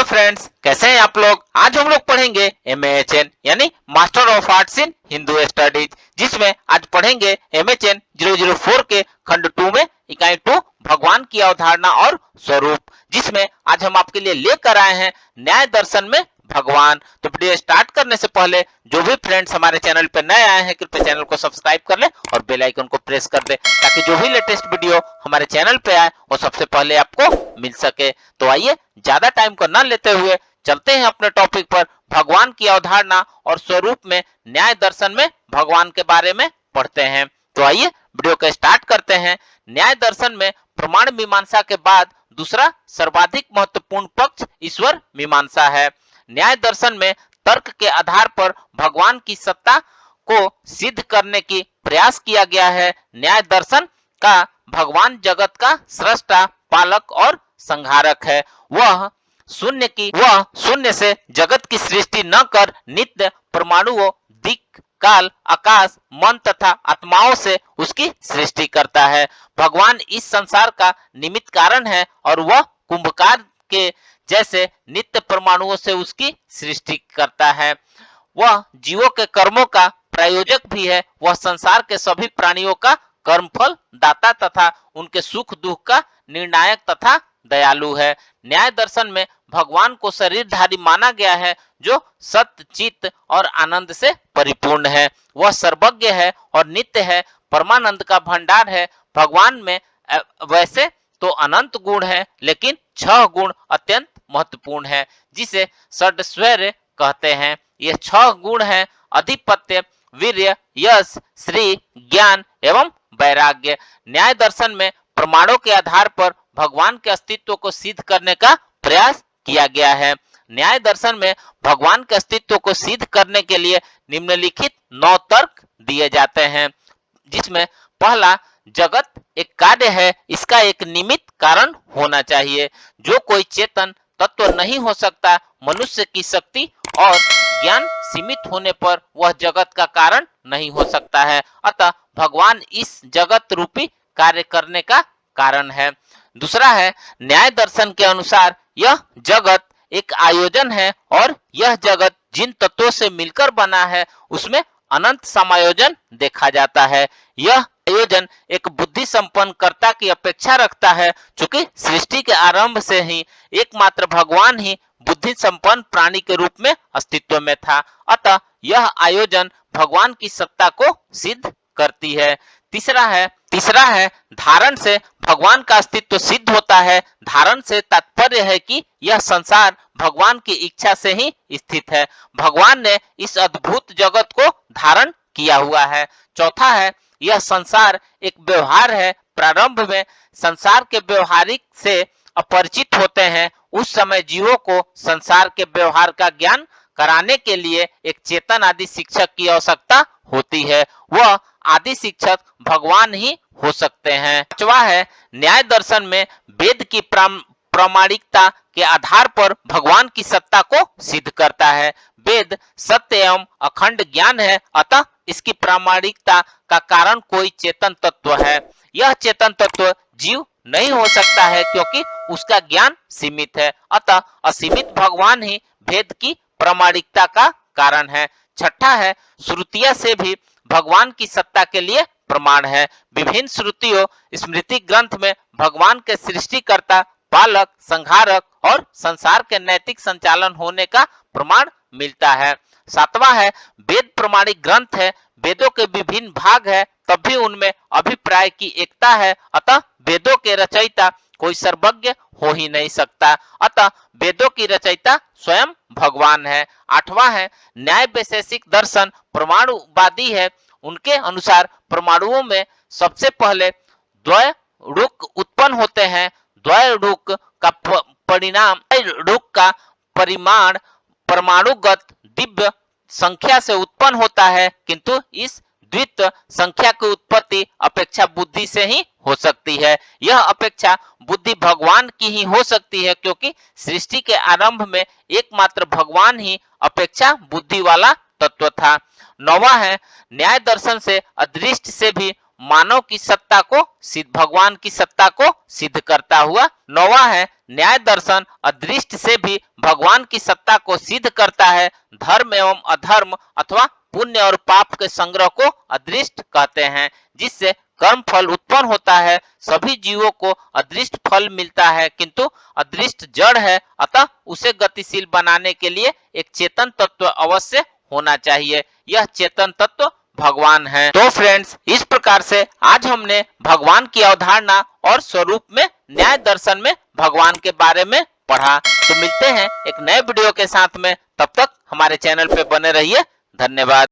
Friends, कैसे हैं आप लोग। आज हम लोग पढ़ेंगे MAHN यानी master of arts in Hindu studies, जिसमें आज पढ़ेंगे MHN 004 के खंड 2 में इकाई 2 भगवान की अवधारणा और स्वरूप, जिसमें आज हम आपके लिए लेकर आए हैं न्याय दर्शन में भगवान। तो वीडियो स्टार्ट करने से पहले जो भी फ्रेंड्स हमारे चैनल पे नए आए हैं, कृपया चैनल को सब्सक्राइब कर ले और बेल आइकन को प्रेस कर दे, ताकि जो भी लेटेस्ट वीडियो हमारे चैनल पे आए वो सबसे पहले आपको मिल सके। तो आइए ज्यादा टाइम को न लेते हुए चलते हैं अपने टॉपिक पर। भगवान की अवधारणा और स्वरूप में न्याय दर्शन में भगवान के बारे में पढ़ते हैं। तो आइए वीडियो को स्टार्ट करते हैं। न्याय दर्शन में प्रमाण मीमांसा के बाद दूसरा सर्वाधिक महत्वपूर्ण पक्ष ईश्वर मीमांसा है। न्याय दर्शन में तर्क के आधार पर भगवान की सत्ता को सिद्ध करने की प्रयास किया गया है। न्याय दर्शन का भगवान जगत का सृष्टा, पालक और संहारक है। वह शून्य से जगत की सृष्टि न कर नित्य परमाणुओं, दिक्, काल, आकाश, मन तथा आत्माओं से उसकी सृष्टि करता है। भगवान इस संसार का निमित्त कारण है और वह कुंभकार के जैसे नित्य परमाणुओं से उसकी सृष्टि करता है। वह जीवों के कर्मों का प्रायोजक भी है। वह संसार के सभी प्राणियों का कर्मफल दाता तथा उनके सुख दुख का निर्णायक तथा दयालु है। न्याय दर्शन में भगवान को शरीरधारी माना गया है, जो सत्य, चित्त और आनंद से परिपूर्ण है। वह सर्वज्ञ है और नित्य है, परमानंद का भंडार है। भगवान में वैसे तो अनंत गुण है, लेकिन 6 गुण अत्यंत महत्वपूर्ण है, जिसे षड्श्वर्य कहते हैं। ये 6 गुण हैं: अधिपत्य, वीर्य, यश, श्री, ज्ञान एवं वैराग्य। न्याय दर्शन में प्रमाणों के आधार पर भगवान के अस्तित्व को सिद्ध करने का प्रयास किया गया है। न्याय दर्शन में भगवान के अस्तित्व को सिद्ध करने के लिए निम्नलिखित 9 तर्क दिए जाते हैं, जिसमें पहला, जगत एक कार्य है, इसका एक निमित्त कारण होना चाहिए। जो कोई चेतन तत्व नहीं हो सकता। मनुष्य की शक्ति और ज्ञान सीमित होने पर वह जगत का कारण नहीं हो सकता है, अतः भगवान इस जगत रूपी कार्य करने का कारण है। दूसरा है, न्याय दर्शन के अनुसार यह जगत एक आयोजन है और यह जगत जिन तत्वों से मिलकर बना है उसमें अनंत समायोजन देखा जाता है। यह आयोजन एक बुद्धि संपन्न कर्ता की अपेक्षा रखता है, चूंकि सृष्टि के आरंभ से ही एकमात्र भगवान ही बुद्धि संपन्न प्राणी के रूप में अस्तित्व में था, अतः यह आयोजन भगवान की सत्ता को सिद्ध करती है। तीसरा है धारण से भगवान का अस्तित्व सिद्ध होता है। धारण से तात्पर्य है कि यह संसार भगवान की इच्छा से ही स्थित है। भगवान ने इस अद्भुत जगत को धारण किया हुआ है। चौथा है, यह संसार एक व्यवहार है। प्रारंभ में संसार के व्यवहारिक से अपरिचित होते हैं। उस समय जीवों को संसार के व्यवहार का ज्ञान कराने के लिए एक चेतन आदि शिक्षक की आवश्यकता होती है। वह आदि शिक्षक भगवान ही हो सकते हैं। पांचवा है, न्याय दर्शन में वेद की प्रामाणिकता के आधार पर भगवान की सत्ता को सिद्ध करता है। वेद सत्य एवं अखंड ज्ञान है, अतः इसकी प्रामाणिकता का कारण कोई चेतन तत्व है। यह चेतन तत्व जीव नहीं हो सकता है, क्योंकि उसका ज्ञान सीमित है, अतः असीमित भगवान ही वेद की प्रामाणिकता का कारण है। छठा है, श्रुतियां से भी भगवान की सत्ता के लिए प्रमाण है। विभिन्न श्रुतियों, स्मृति ग्रंथ में भगवान के सृष्टिकर्ता, पालक, संहारक और संसार के नैतिक संचालन होने का प्रमाण मिलता है। सातवां है, वेद प्रमाणिक ग्रंथ है। वेदों के विभिन्न भाग है, तब भी उनमें अभिप्राय की एकता है, अतः वेदों के रचयिता कोई सर्वज्ञ हो ही नहीं सकता, अतः वेदों की रचयिता स्वयं भगवान है। आठवां है, न्याय वैशेषिक दर्शन परमाणुवादी है। उनके अनुसार परमाणुओं में सबसे पहले द्वैरुक उत्पन्न होते हैं। द्वैरुक का परिमाण परमाणुगत दिव्य संख्या से उत्पन्न होता है, किंतु इस द्वित संख्या की उत्पत्ति अपेक्षा बुद्धि से ही हो सकती है। यह अपेक्षा बुद्धि भगवान की ही हो सकती है, क्योंकि सृष्टि के आरंभ में एकमात्र भगवान ही अपेक्षा बुद्धि वाला तत्व था। नौवां है, न्याय दर्शन से अदृष्ट से भी मानव की सत्ता को सिद्ध, भगवान की सत्ता को सिद्ध करता हुआ। 9वां है न्याय दर्शन अदृष्ट से भी भगवान की सत्ता को सिद्ध करता है। धर्म एवं अधर्म अथवा पुण्य और पाप के संग्रह को अदृष्ट कहते हैं, जिससे कर्म फल उत्पन्न होता है। सभी जीवों को अदृष्ट फल मिलता है, किंतु अदृष्ट जड़ है, अतः उसे गतिशील बनाने के लिए एक चेतन तत्व अवश्य होना चाहिए। यह चेतन तत्व भगवान है। तो फ्रेंड्स, इस प्रकार से आज हमने भगवान की अवधारणा और स्वरूप में न्याय दर्शन में भगवान के बारे में पढ़ा। तो मिलते हैं एक नए वीडियो के साथ में, तब तक हमारे चैनल पे बने रहिए। धन्यवाद।